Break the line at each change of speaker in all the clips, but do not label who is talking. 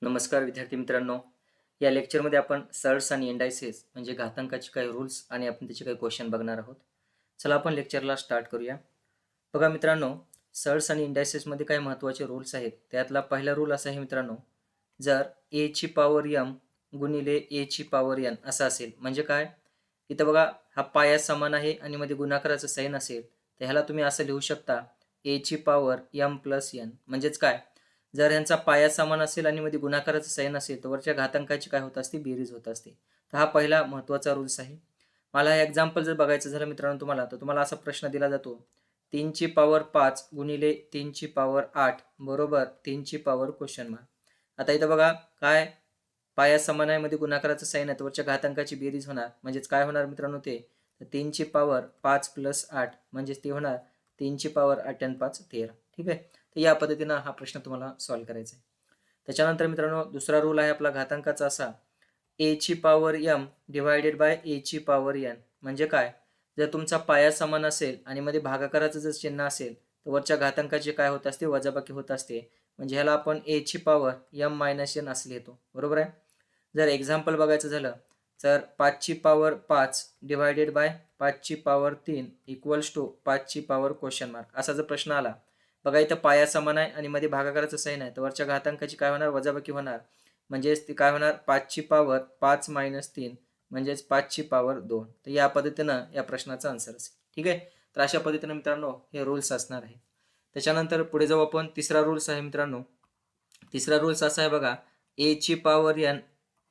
नमस्कार विद्यार्थी मित्रांनो. या लेक्चरमध्ये आपण सर्ट्स आणि इंडायसेस म्हणजे घातांकाचे काही रूल्स आणि आपण त्याचे काही क्वेश्चन बघणार आहोत. चला आपण लेक्चरला स्टार्ट करूया. बघा मित्रांनो, सर्ट्स आणि इंडायसेसमध्ये काही महत्त्वाचे रूल्स आहेत. त्यातला पहिला रूल असा आहे मित्रांनो, जर ए ची पॉवर m गुणिले ए ची पॉवर n असा असेल म्हणजे काय? इथं बघा हा पाया समान आहे आणि मध्ये गुणाकाराचं साइन असेल तर ह्याला तुम्ही असं लिहू शकता ए ची पॉवर m प्लस n म्हणजेच काय? जर यांचा पाया समान असेल आणि मध्ये गुणाकाराचं साइन असेल तर वरच्या घातांकाची काय होत असते? बेरीज होत असते. तर हा पहिला महत्त्वाचा रूल्स आहे. मला हे एक्झाम्पल जर बघायचं झालं मित्रांनो तुम्हाला, तर तुम्हाला असा प्रश्न दिला जातो 3 ची पॉवर 5 गुणिले 3 ची पॉवर 8 बरोबर 3 ची पॉवर क्वेश्चन मार्क. आता इथं बघा काय पाया समान आहे मध्ये गुणाकाराचं साइन आहे तर वरच्या घातांकाची बेरीज होणार म्हणजेच काय होणार मित्रांनो ते 3 ची पॉवर 5 प्लस 8 म्हणजेच ते होणार 3 ची पॉवर 8 आणि 5 13. ठीक आहे. तर या पद्धतीनं हा प्रश्न तुम्हाला सॉल्व्ह करायचा आहे. त्याच्यानंतर मित्रांनो दुसरा रूल आहे आपला घातांकाचा असा ए ची पॉवर m डिवायडेड बाय ए ची पॉवर n म्हणजे काय? जर तुमचा पाया समान असेल आणि मध्ये भागाकाराचं जर चिन्ह असेल तर वरच्या घातांकाची काय होत असते? वजाबाकी होत असते. म्हणजे ह्याला आपण ए ची पॉवर m मायनस n असं लिहितो. बरोबर आहे. जर एक्झाम्पल बघायचं झालं तर 5 ची पॉवर 5 डिवायडेड बाय 5 ची पॉवर 3 इक्वल्स टू 5 ची पॉवर क्वेश्चन मार्क असा जर प्रश्न आला, बघा इथं पाया समान आहे आणि मध्ये भागाकाराचं साइन आहे तर वरच्या घातांकाची काय होणार? वजाबाकी होणार. म्हणजेच ती काय होणार? 5 ची पॉवर 5 मायनस 3 म्हणजेच 5 ची पॉवर 2. तर या पद्धतीनं या प्रश्नाचा आन्सर असेल. ठीक आहे. तर अशा पद्धतीनं मित्रांनो हे रूल्स असणार आहे. त्याच्यानंतर पुढे जाऊ आपण. तिसरा रूल्स आहे मित्रांनो. तिसरा रूल्स असा आहे बघा, ए ची पॉवर n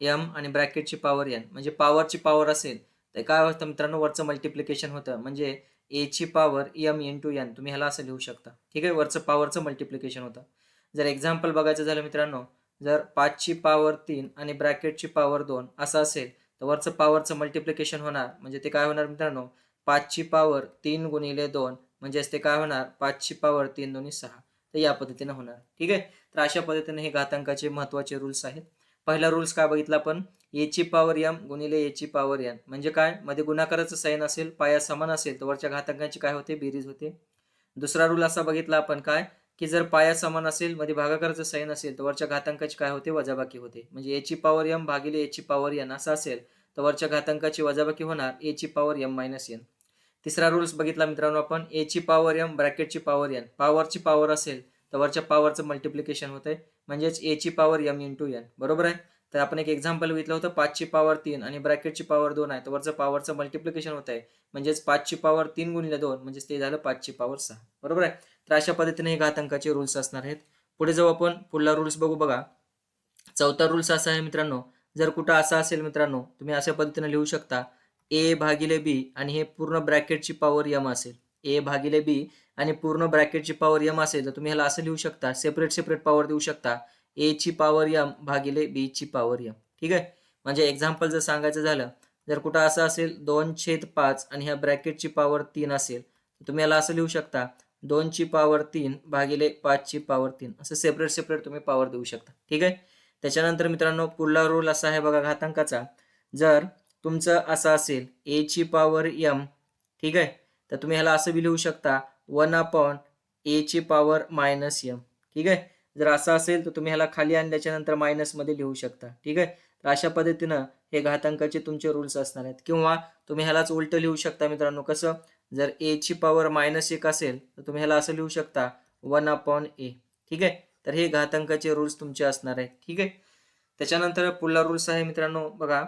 m आणि ब्रॅकेटची पॉवर n म्हणजे पॉवरची पॉवर असेल तर काय होतं मित्रांनो? वरचं मल्टिप्लिकेशन होतं. म्हणजे ए ची पॉवर m इंटू n तुम्ही ह्याला असं लिहू शकता. ठीक आहे. वरचं पॉवरचं मल्टिप्लिकेशन होतं. जर एक्झाम्पल बघायचं झालं मित्रांनो, जर 5 ची पॉवर 3 आणि ब्रॅकेटची पॉवर 2 असं असेल तर वरचं पॉवरचं मल्टिप्लिकेशन होणार म्हणजे ते काय होणार मित्रांनो? 5 ची पॉवर 3 गुणिले 2 म्हणजेच ते काय होणार? 5 ची पॉवर 3 दोन्ही 6. तर या पद्धतीनं होणार. ठीक आहे. तर अशा पद्धतीने हे घातांकाचे महत्त्वाचे रूल्स आहेत. पहिला रूल्स काय बघितला आपण? ए ची पॉवर m गुणिले ए ची पॉवर n म्हणजे काय? मध्ये गुणाकाराचं साइन असेल, पाया समान असेल तर वरच्या घातांकाची काय होते? बेरीज होते. दुसरा रूल असा बघितला आपण काय? की जर पाया समान असेल, मध्ये भागाकाराचं साइन असेल तर वरच्या घातांकाची काय होते? वजाबाकी होते. म्हणजे ए ची पॉवर m भागिले ए ची पॉवर n असं असेल तर वरच्या घातांकाची वजाबाकी होणार ए ची पॉवर m मायनस n. तिसरा रूल्स बघितला मित्रांनो आपण, ए ची पॉवर m ब्रॅकेटची पॉवर n पॉवरची पॉवर असेल तर वरच्या पॉवरचं मल्टिप्लिकेशन होतंय म्हणजेच ए ची पॉवर m इंटू n. बरोबर आहे. तर आपण एक एक्झाम्पल बघितलं होतं 5 ची पॉवर 3 आणि ब्रॅकेटची पॉवर 2 आहे तर वरचं पॉवरचं मल्टिप्लिकेशन होत आहे म्हणजेच 5 ची पॉवर 3 गुणिले 2 म्हणजेच ते झालं 5 ची पॉवर 6. बरोबर आहे. तर अशा पद्धतीने हे घातांकाचे रूल्स असणार आहेत. पुढे जाऊ आपण. पुढला रूल्स बघू बघा. चौथा रूल्स असा आहे मित्रांनो, जर कुठं असा असेल मित्रांनो तुम्ही अशा पद्धतीने लिहू शकता ए भागिले बी आणि हे पूर्ण ब्रॅकेटची पॉवर m असेल. ए भागिले बी आणि पूर्ण ब्रॅकेटची पॉवर m असेल तर तुम्ही ह्याला असं लिहू शकता, सेपरेट सेपरेट पॉवर देऊ शकता. ए ची पॉवर m भागिले बी ची पॉवर m. ठीक आहे. म्हणजे एक्झाम्पल जर सांगायचं झालं, जर कुठं असं असेल 2/5 आणि ह्या ब्रॅकेटची पॉवर 3 असेल तर तुम्ही याला असं लिहू शकता 2 ची पॉवर 3 भागिले 5 ची पॉवर 3 असं सेपरेट सेपरेट तुम्ही पॉवर देऊ शकता. ठीक आहे. त्याच्यानंतर मित्रांनो पुढला रूल असा आहे बघा घातांकाचा, जर तुमचं असं असेल ए ची पॉवर m, ठीक आहे, तर तुम्ही ह्याला असं बी लिहू शकता 1 अपॉन ए ची पॉवर मायनस m. ठीक आहे. जर असं असेल तर तुम्ही ह्याला खाली आणल्याच्या नंतर मायनस मध्ये लिहू शकता. ठीक आहे. तर अशा पद्धतीनं हे घातांकाचे तुमचे रूल्स असणार आहेत. किंवा तुम्ही ह्यालाच उलट लिहू शकता मित्रांनो. कसं? जर ए ची पॉवर -1 असेल तर तुम्ही ह्याला असं लिहू शकता 1 अपॉन ए. ठीक आहे. तर हे घातांकाचे रूल्स तुमचे असणार आहेत. ठीक आहे. त्याच्यानंतर पुढला रूल्स आहे मित्रांनो बघा.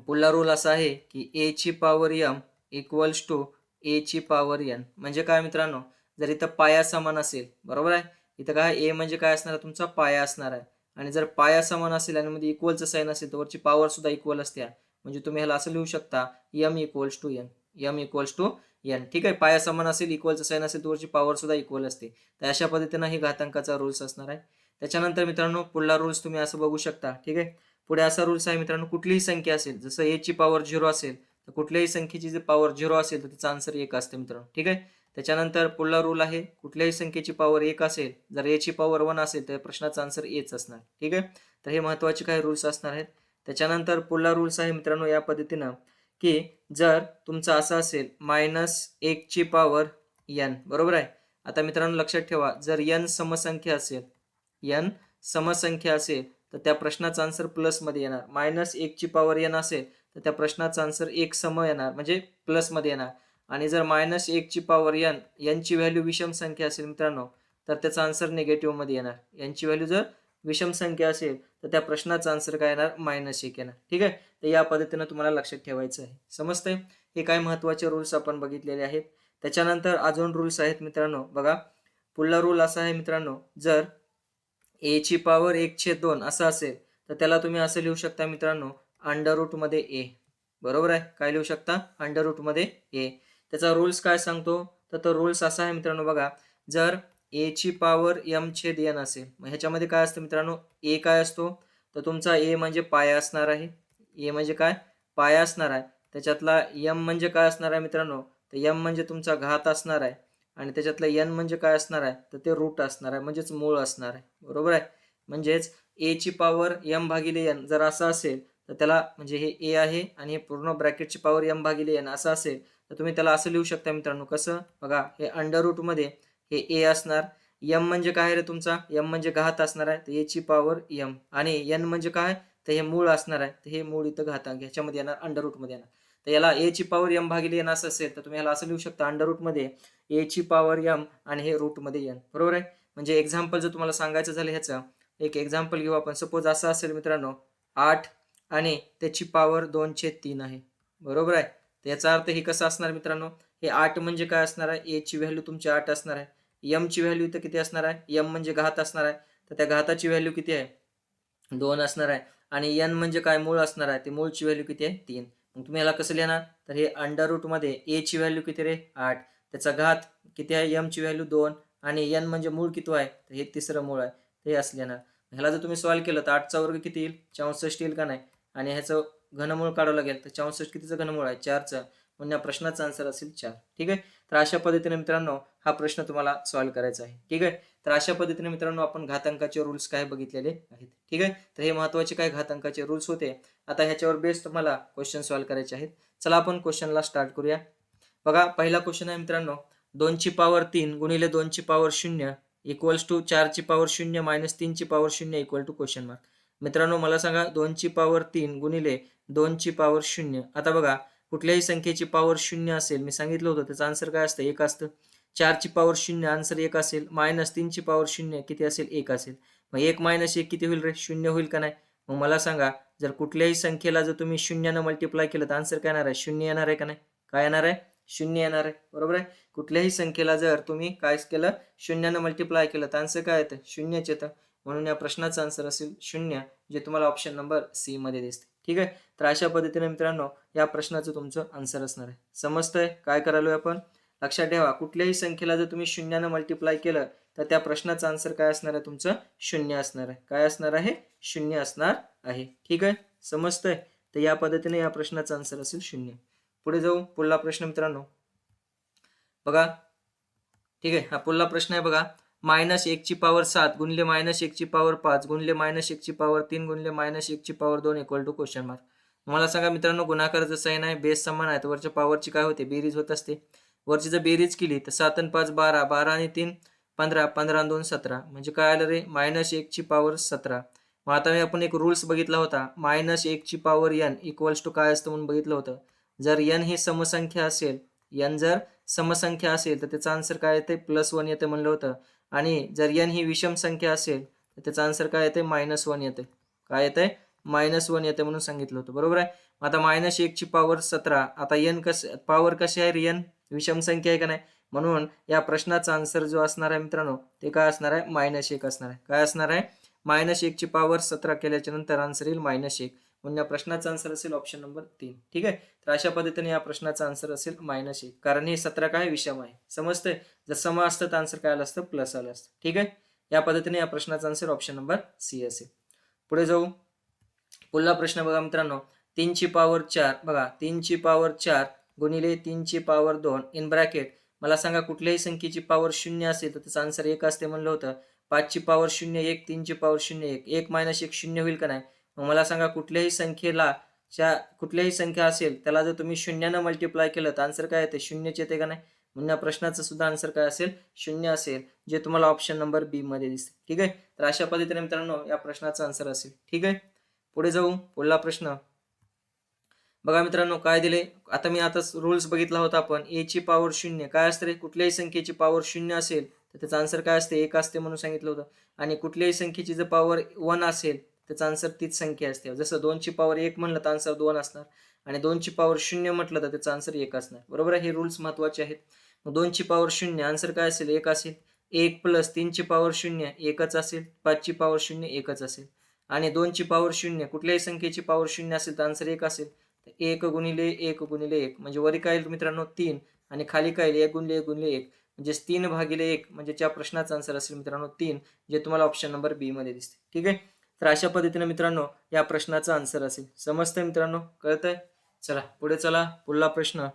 पुढला रूल असा आहे की ए ची पॉवर m इक्वल्स टू ए ची पॉवर n म्हणजे काय मित्रांनो? जर इथं पाया समान असेल, बरोबर आहे, इथं काय ए म्हणजे काय असणार आहे? तुमचा पाया असणार आहे. आणि जर पाया समान असेल आणि मध्ये इक्वलचं साइन असेल तर वरची पॉवर सुद्धा इक्वल असते. म्हणजे तुम्ही ह्याला असं लिहू शकता m equals to n. m equals to n. ठीक आहे. पाया समान असेल, इक्वलचं साइन असेल तर वरची पॉवर सुद्धा इक्वल असते. तर अशा पद्धतीनं हे घातांकाचा रूल्स असणार आहे. त्याच्यानंतर मित्रांनो पुढला रूल्स तुम्ही असं बघू शकता. ठीक आहे. पुढे असा रूल्स आहे मित्रांनो, कुठलीही संख्या असेल, जसं ए ची पॉवर 0 असेल तर कुठल्याही संख्येची जर पॉवर 0 असेल तर त्याचा आन्सर 1 असते मित्रांनो. ठीक आहे. त्याच्यानंतर पुढला रूल आहे, कुठल्याही संख्येची पॉवर 1 असेल, जर ए ची पॉवर 1 असेल तर प्रश्नाचा आन्सर एच असणार. ठीक आहे. तर हे महत्त्वाचे काही रूल्स असणार आहेत. त्याच्यानंतर पुढला रूल्स आहे मित्रांनो या पद्धतीनं, की जर तुमचं असं असेल -1 ची पॉवर n, बरोबर आहे. आता मित्रांनो लक्षात ठेवा, जर n समसंख्या असेल, n समसंख्या असेल तर त्या प्रश्नाचा आन्सर प्लसमध्ये येणार. -1 ची पॉवर n असेल तर त्या प्रश्नाचा आन्सर 1 सम येणार म्हणजे प्लसमध्ये येणार. आणि जर -1 ची पॉवर n ची व्हॅल्यू विषम संख्या असेल मित्रांनो तर त्याचा आन्सर निगेटिव्हमध्ये येणार. n ची व्हॅल्यू जर विषम संख्या असेल तर त्या प्रश्नाचा आन्सर काय येणार? -1 येणार. ठीक आहे. तर या पद्धतीने तुम्हाला लक्षात ठेवायचं आहे. समजतंय? हे काय महत्त्वाचे रूल्स आपण बघितलेले आहेत. त्याच्यानंतर अजून रूल्स आहेत मित्रांनो. बघा, पुढला रूल असा आहे मित्रांनो, जर a ची पॉवर 1/2 असं असेल तर त्याला तुम्ही असं लिहू शकता मित्रांनो, अंडर रूटमध्ये a. बरोबर आहे? काय लिहू शकता? अंडर रूटमध्ये a. त्याचा रूल्स काय सांगतो? तर तो रूल्स असा आहे मित्रांनो, बघा, जर a ची पॉवर m/n असेल, मग ह्याच्यामध्ये काय असतं मित्रांनो, a काय असतो? तर तुमचा a म्हणजे पाया असणार आहे. a म्हणजे काय? पाया असणार आहे. त्याच्यातला m म्हणजे काय असणार आहे मित्रांनो? तर m म्हणजे तुमचा घात असणार आहे. आणि त्याच्यातलं n म्हणजे काय असणार आहे? तर ते रूट असणार आहे, म्हणजेच मूळ असणार आहे. बरोबर आहे? म्हणजेच a ची पॉवर m/n जर असं असेल तर त्याला, म्हणजे हे a आहे आणि हे पूर्ण ब्रॅकेटची पॉवर m/n असं असेल तर तुम्ही त्याला असं लिहू शकता मित्रांनो. कसं? बघा, हे अंडर रूटमध्ये हे a असणार. m म्हणजे काय रे तुमचा? m म्हणजे घात असणार आहे. तर a ची पॉवर m आणि n म्हणजे काय? तर हे मूळ असणार आहे. तर हे मूळ इथं घातांक ह्याच्यामध्ये येणार, अंडर रूटमध्ये येणार. तर याला a ची पॉवर m/n असं असेल तर तुम्ही याला असं लिहू शकता, अंडर रूटमध्ये a ची पॉवर m आणि हे रूटमध्ये n. बरोबर आहे? म्हणजे एक्झाम्पल जर तुम्हाला सांगायचं झालं ह्याचं, एक एक्झाम्पल घेऊ आपण. सपोज असं असेल मित्रांनो, 8 आणि त्याची पॉवर 2/3 आहे. बरोबर आहे? तर याचा अर्थ हे कसं असणार मित्रांनो, हे 8 म्हणजे काय असणार आहे? a ची व्हॅल्यू तुमची 8 असणार आहे. m ची व्हॅल्यू इथं किती असणार आहे? m म्हणजे घात असणार आहे. तर त्या घाताची व्हॅल्यू किती आहे? 2 असणार आहे. आणि n म्हणजे काय? मूळ असणार आहे. ते मूळची व्हॅल्यू किती आहे? 3. मग तुम्ही याला कसं लिहिणार? तर हे अंडर रूटमध्ये a ची व्हॅल्यू किती रे? 8. त्याचा घात किती आहे? m ची व्हॅल्यू 2 आणि n म्हणजे मूळ किती आहे? तर हे तिसरं मूळ आहे. हे असं लिहिणार. ह्याला जर तुम्ही सॉल्व्ह केलं तर 8चा वर्ग किती येईल? 64 येईल का नाही? आणि ह्याचं घनमूळ काढावं लागेल. तर 64 कितीचं घनमूळ आहे? 4चं. म्हणून या प्रश्नाचा आन्सर असेल 4. ठीक आहे. तर अशा पद्धतीने मित्रांनो हा प्रश्न तुम्हाला सॉल्व्ह करायचा आहे. ठीक आहे. तर अशा पद्धतीने मित्रांनो आपण घातांकाचे रूल्स काय बघितलेले आहेत. ठीक आहे. तर हे महत्त्वाचे काय घातांकाचे रूल्स होते. आता ह्याच्यावर बेस तुम्हाला क्वेश्चन सॉल्व्ह करायचे आहेत. चला आपण क्वेश्चनला स्टार्ट करूया. बघा, पहिला क्वेश्चन आहे मित्रांनो, 2 ची पॉवर 3 गुणिले 2 ची पॉवर 0 इक्वल्स टू 4 ची पॉवर 0 मायनस 3 ची power 0 equal to question mark. मित्रांनो मला सांगा, 2 ची पॉवर 3 गुणिले 2 ची पॉवर 0. आता बघा, कुठल्याही संख्येची पॉवर 0 असेल, मी सांगितलं होतं त्याचं आन्सर काय असतं? 1 असतं. 4 ची पॉवर 0 आन्सर 1 असेल. मायनस 3 ची पॉवर 0 किती असेल? 1 असेल. मग 1 मायनस 1 किती होईल रे? 0 होईल का नाही? मग मला सांगा, जर कुठल्याही संख्येला जर तुम्ही 0 ने मल्टिप्लाय केलं तर आन्सर काय येणार आहे? 0 येणार आहे का नाही? काय येणार आहे? 0 येणार आहे. बरोबर आहे? कुठल्याही संख्येला जर तुम्ही काय केलं? 0 ने मल्टिप्लाय केलं तर आन्सर काय येतं? 0च येतं. म्हणून या प्रश्नाचा आन्सर असेल 0, जे तुम्हाला ऑप्शन नंबर सी मध्ये दिसते. ठीक आहे. तर अशा पद्धतीने मित्रांनो या प्रश्नाचं तुमचं आन्सर असणार आहे. समजतंय काय करायलोय आपण? लक्षात ठेवा, कुठल्याही संख्येला जर तुम्ही 0 ने मल्टिप्लाय केलं तर त्या प्रश्नाचं आन्सर काय असणार आहे? तुमचं 0 असणार आहे. काय असणार आहे? 0 असणार आहे. ठीक आहे. समजतंय? तर या पद्धतीने या प्रश्नाचं आन्सर असेल 0. पुढे जाऊ. पुढला प्रश्न मित्रांनो बघा. ठीक आहे. हा पुढला प्रश्न आहे बघा. -1 ची पॉवर 7 गुणिले -1 ची पॉवर 5 गुणिले -1 ची पॉवर 3 गुणिले -1 ची power 2 equal to question mark. मला सांगा मित्रांनो, गुणाकाराचं साइन आहे, बेस समान आहे, तर वरच्या पॉवरची काय होते? बेरीज होत असते. वरची जर बेरीज केली तर 7 आणि 5 12, 12 आणि 3 15, 15 आणि 2 17. म्हणजे काय आलं रे? -1 ची पॉवर 17. मग आता आपण एक रूल्स बघितला होता, -1 ची पॉवर n इक्वल्स टू काय असतं म्हणून बघितलं होतं. जर n ही समसंख्या असेल, n जर समसंख्या असेल तर त्याचा आन्सर काय येते? +1 येते म्हणलं होतं. आणि जर n ही विषम संख्या असेल तर त्याचा आन्सर काय येते? -1 येते. काय येते? -1 येते म्हणून सांगितलं होतं. बरोबर आहे? आता -1 ची पॉवर 17. आता n पॉवर कशी आहे रे? n विषम संख्या आहे का नाही? म्हणून या प्रश्नाचा आन्सर जो असणार आहे मित्रांनो ते काय असणार आहे? -1 असणार आहे. काय असणार आहे? -1 ची पॉवर 17 केल्याच्या नंतर आन्सर येईल -1. म्हणून या प्रश्नाचा आन्सर असेल ऑप्शन नंबर 3. ठीक आहे. तर अशा पद्धतीने या प्रश्नाचा आन्सर असेल -1, कारण हे 17 काय विषम आहे. समजतंय? जर सम असतं तर आन्सर काय आलं असतं? प्लस आलं असतं. ठीक आहे. या पद्धतीने या प्रश्नाचा आन्सर ऑप्शन नंबर सी असेल. पुढे जाऊ. पुढला प्रश्न बघा मित्रांनो, 3 ची पॉवर 4. बघा, 3 ची पॉवर 4 गुणिले 3 ची पॉवर 2 इन ब्रॅकेट. मला सांगा, कुठल्याही संख्येची पॉवर 0 असेल तर त्याचा आन्सर 1 असते म्हणलं होतं. 5 ची पॉवर 0 1, 3 ची पॉवर 0 1. 1 मायनस 1 0 होईल का नाही? मग मला सांगा, कुठल्याही संख्या असेल त्याला जर तुम्ही 0 ने मल्टिप्लाय केलं तर आन्सर काय येते? 0च येते का नाही? म्हणून या प्रश्नाचं सुद्धा आन्सर काय असेल 0 असेल, जे तुम्हाला ऑप्शन नंबर बी मध्ये दिसते. ठीक आहे, तर अशा पद्धतीने मित्रांनो या प्रश्नाचा आन्सर असेल. ठीक आहे, पुढे जाऊ. पुढला प्रश्न बघा मित्रांनो काय दिले. आता रूल्स बघितला होता आपण. ए ची पॉवर 0 काय असते रे, कुठल्याही संख्येची पॉवर 0 असेल तर त्याचा आन्सर काय असते, 1 असते म्हणून सांगितलं होतं. आणि कुठल्याही संख्येची जर पॉवर 1 असेल त्याचा आन्सर तीच संख्या असते. जसं 2 ची पॉवर 1 म्हणलं तर आन्सर 2 असणार, आणि 2 ची पॉवर 0 म्हटलं तर त्याचा आन्सर 1 असणार. बरोबर आहे, हे रूल्स महत्वाचे आहेत. मग 2 ची पॉवर 0 आन्सर काय असेल, 1 असेल. 1 प्लस 3 ची पॉवर 0 एकच असेल. 5 ची पॉवर 0 एकच असेल. आणि 2 ची पॉवर 0 कुठल्याही संख्येची पॉवर 0 असेल तर आन्सर 1 असेल. 1 गुणिले 1 गुणिले 1 म्हणजे वरी काय येईल मित्रांनो 3, आणि खाली काय येईल 1 गुणिले 1 गुणिले 1 म्हणजे 3 भागिले 1 म्हणजे त्या प्रश्नाचा आन्सर असेल मित्रांनो 3, जे तुम्हाला ऑप्शन नंबर बी मध्ये दिसते. ठीक आहे, तर अशा पद्धतीने मित्रांनो या प्रश्नाचा आन्सर असेल. समजतंय मित्रांनो, कळतंय? चला पुढे चला. पुढला प्रश्न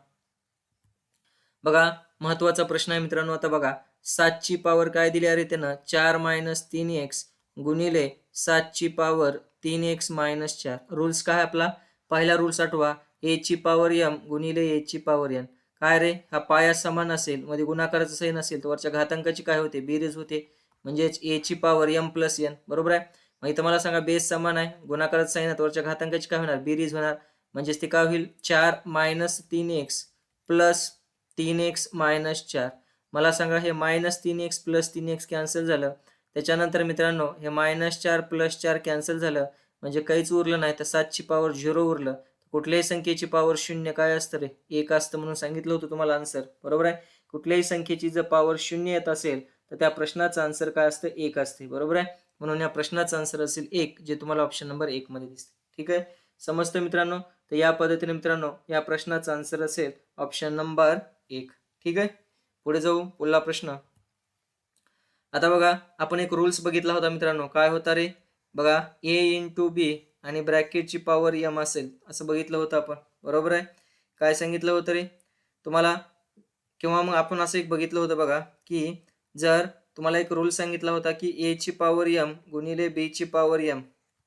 बघा, महत्वाचा प्रश्न आहे मित्रांनो. आता बघा 7 ची पॉवर काय दिली अरे त्यानं, 4 - 3x गुणिले 7 ची पॉवर 3x - 4. रूल्स काय आपला, पहिला रूल्स आठवा, ए ची पॉवर m गुणिले ए ची पॉवर n. काय रे, हा पाया समान असेल, मध्ये गुणाकाराचं साइन असेल तर वरच्या घातांकाची काय होते, बेरीज होते. म्हणजेच ए ची पॉवर m प्लस n. बरोबर आहे. मग इथं मला सांगा बेस समान आहे, गुणाकाराचं साइन आहे, वरच्या घातांकाची काय होणार, बेरीज होणार. म्हणजेच ते काय होईल, 4 - 3x प्लस 3x - 4. मला सांगा हे -3x प्लस 3x कॅन्सल झालं. त्याच्यानंतर मित्रांनो हे -4 प्लस 4 कॅन्सल झालं, म्हणजे काहीच उरलं नाही. तर 7 ची पॉवर 0 उरलं. कुठल्याही संख्येची पॉवर 0 काय असतं रे, 1 असतं म्हणून सांगितलं होतं तुम्हाला आन्सर. बरोबर आहे. कुठल्याही संख्येची जर पॉवर 0 येत असेल तर त्या प्रश्नाचं आन्सर काय असतं, 1 असते. बरोबर आहे. म्हणून या प्रश्नाचं आन्सर असेल 1, जे तुम्हाला ऑप्शन नंबर 1 मध्ये दिसते. ठीक आहे, समजतं मित्रांनो. तर या पद्धतीने मित्रांनो या प्रश्नाचं आन्सर असेल ऑप्शन नंबर 1. ठीक आहे, पुढे जाऊ. पुढला प्रश्न आता बघा, आपण एक रूल्स बघितला होता मित्रांनो. काय होता रे, बघा a इंटू बी आणि ब्रॅकेटची पॉवर m असेल असं बघितलं होतं आपण. बरोबर आहे. काय सांगितलं होतं रे तुम्हाला, किंवा मग आपण असं एक बघितलं होतं बघा, की जर तुम्हाला एक रूल सांगितला होता की a ची पॉवर m गुणिले b ची पॉवर m,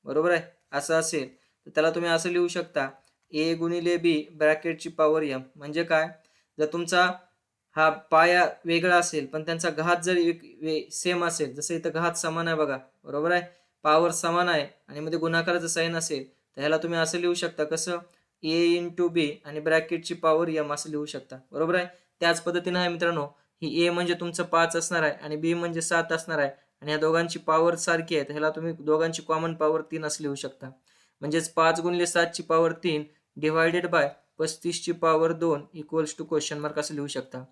बरोबर आहे, असं असेल तर त्याला तुम्ही असं लिहू शकता, a गुणिले b ब्रॅकेटची पॉवर m. म्हणजे काय, जर तुमचा हा पाया वेगळा असेल पण त्यांचा घात जर सेम असेल, जसं इथं घात समान आहे बघा, बरोबर आहे, पॉवर समान आहे आणि मध्ये गुणाकाराचं साइन असेल तर ह्याला तुम्ही असं लिहू शकता, कसं, a इंटू बी आणि ब्रॅकेटची पॉवर m असं लिहू शकता. बरोबर आहे. त्याच पद्धतीने आहे मित्रांनो, ही a म्हणजे तुमचं 5 असणार आहे आणि b म्हणजे 7 असणार आहे, आणि या दोघांची पॉवर सारखी आहे, ह्याला तुम्ही दोघांची कॉमन पॉवर 3 असं लिहू शकता. म्हणजेच 5 गुणिले 7 ची पॉवर 3 डिवायडेड बाय 35 ची power 2 equals to question mark असं लिहू शकता.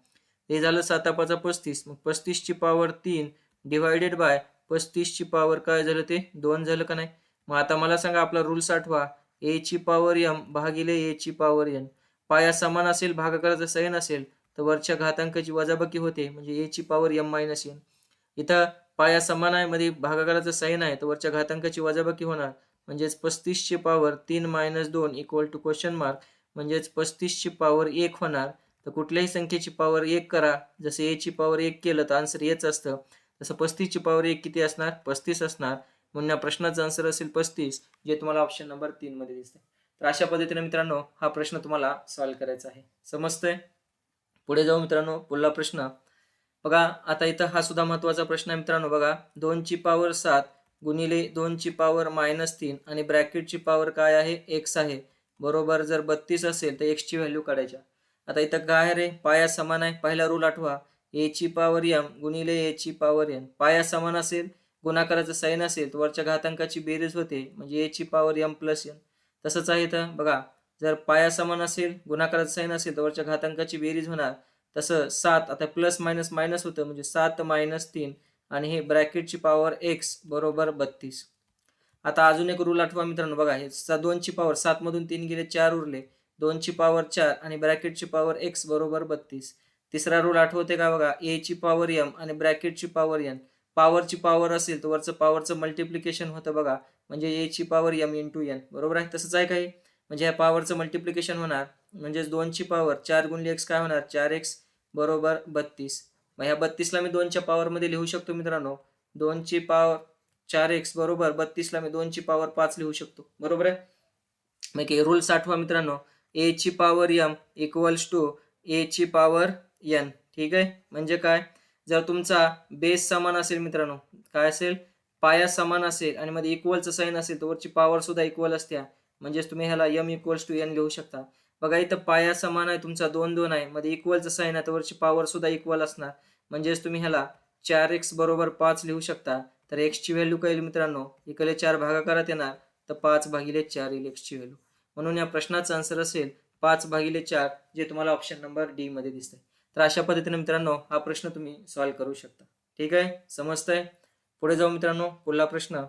हे झालं 7 5 35. मग 35 ची पॉवर 3 डिवायडेड बाय 35 ची पॉवर काय झालं, ते 2 झालं का नाही. मग आता मला सांगा, आपला रूल्स आठवा, ए ची पॉवर m भागिले ए ची पॉवर n. पाया समान असेल, भागाकाराचा साइन असेल तर वरच्या घातांकाची वजाबाकी होते, म्हणजे ए ची पॉवर m मायनस n. इथं पाया समान आहे, मध्ये भागाकाराचा साइन आहे तर वरच्या घातांकाची वजाबाकी होणार. म्हणजेच 35 ची power 3 - 2 equal to question mark, म्हणजेच 35 ची पॉवर 1 होणार. तर कुठल्याही संख्येची पॉवर 1 करा, जसं ए ची पॉवर 1 केलं तर आन्सर हेच असतं. तसं 35 ची पॉवर 1 किती असणार, 35 असणार. म्हणून या प्रश्नाचा आन्सर असेल 35, जे तुम्हाला ऑप्शन नंबर 3 मध्ये दिसते. तर अशा पद्धतीने मित्रांनो हा प्रश्न तुम्हाला सॉल्व्ह करायचा आहे. समजतंय? पुढे जाऊ मित्रांनो. पुढला प्रश्न बघा, आता इथं हा सुद्धा महत्वाचा प्रश्न आहे मित्रांनो. बघा, 2 ची पॉवर 7 गुणिले 2 ची पॉवर -3 आणि ब्रॅकेटची पॉवर काय आहे, x आहे. बरोबर, जर 32 असेल तर x ची व्हॅल्यू काढायच्या. आता इथं काय रे, पाया समान आहे. पहिला रूल आठवा, a ची पॉवर m गुणिले a ची पॉवर n. पाया समान असेल, गुणाकाराचं साइन असेल तर वरच्या घातांकाची बेरीज होते, म्हणजे a ची पॉवर m प्लस n. तसंच आहे इथं बघा, जर पाया समान असेल, गुणाकाराचं साइन असेल तर वरच्या घातांकाची बेरीज होणार. तसं 7 आता प्लस मायनस मायनस होतं, म्हणजे 7 - 3 आणि हे ब्रॅकेटची पॉवर x बरोबर 32. आता अजून एक रूल आठवा मित्रांनो. बघा, हे 2 ची पॉवर 7 मधून 3 गेले, 4 उरले. 2 ची पॉवर 4 आणि ब्रॅकेटची पॉवर x बरोबर 32. तिसरा रूल आठवते का, बघा, a ची पॉवर m आणि ब्रॅकेटची पॉवर n. पॉवरची पॉवर असेल तर वरचं पॉवरचं मल्टिप्लिकेशन होतं बघा, म्हणजे a ची पॉवर m इंटू n. बरोबर आहे. तसंच आहे काही, म्हणजे ह्या पॉवरचं मल्टिप्लिकेशन होणार. म्हणजेच 2 ची पॉवर 4 गुणिले x काय होणार, 4x बरोबर 32. मग ह्या 32 ला मी 2 च्या पॉवर मध्ये लिहू शकतो मित्रांनो. 2 ची पॉवर 4x बरोबर 32 ला मी 2 ची पॉवर 5 लिहू शकतो. बरोबर आहे. मग रूल्स आठवा मित्रांनो, a ची power m equals to a ची पॉवर n. ठीक आहे. म्हणजे काय, जर तुमचा बेस समान असेल मित्रांनो, काय असेल, पाया समान असेल आणि मध्ये इक्वलचं साइन असेल तर वरची पॉवर सुद्धा इक्वल असते. म्हणजेच तुम्ही ह्याला m इक्वल्स टू n लिहू शकता. बघा इथं पाया समान आहे तुमचा 2-2 आहे, मध्ये इक्वलचं साइन आहे तर वरची पॉवर सुद्धा इक्वल असणार. म्हणजेच तुम्ही ह्याला 4x बरोबर 5 लिहू शकता. तर x ची व्हॅल्यू काय येईल मित्रांनो, इकडे 4 भागाकारात येणार तर 5/4 येईल x ची व्हॅल्यू. म्हणून या प्रश्नाचा आन्सर असेल 5/4, जे तुम्हाला ऑप्शन नंबर डी मध्ये दिसतंय. तर अशा पद्धतीने मित्रांनो हा प्रश्न तुम्ही सॉल्व्ह करू शकता. ठीक आहे, समजतंय? पुढे जाऊ मित्रांनो, पुढला प्रश्न.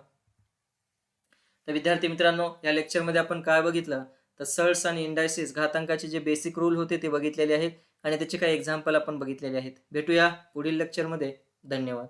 तर विद्यार्थी मित्रांनो, या लेक्चरमध्ये आपण काय बघितलं, तर सल्स आणि इंडायसेस घातांकाचे जे बेसिक रूल होते ते बघितलेले आहेत आणि त्याचे काही एक्झाम्पल आपण बघितलेले आहेत. भेटूया पुढील लेक्चरमध्ये. धन्यवाद.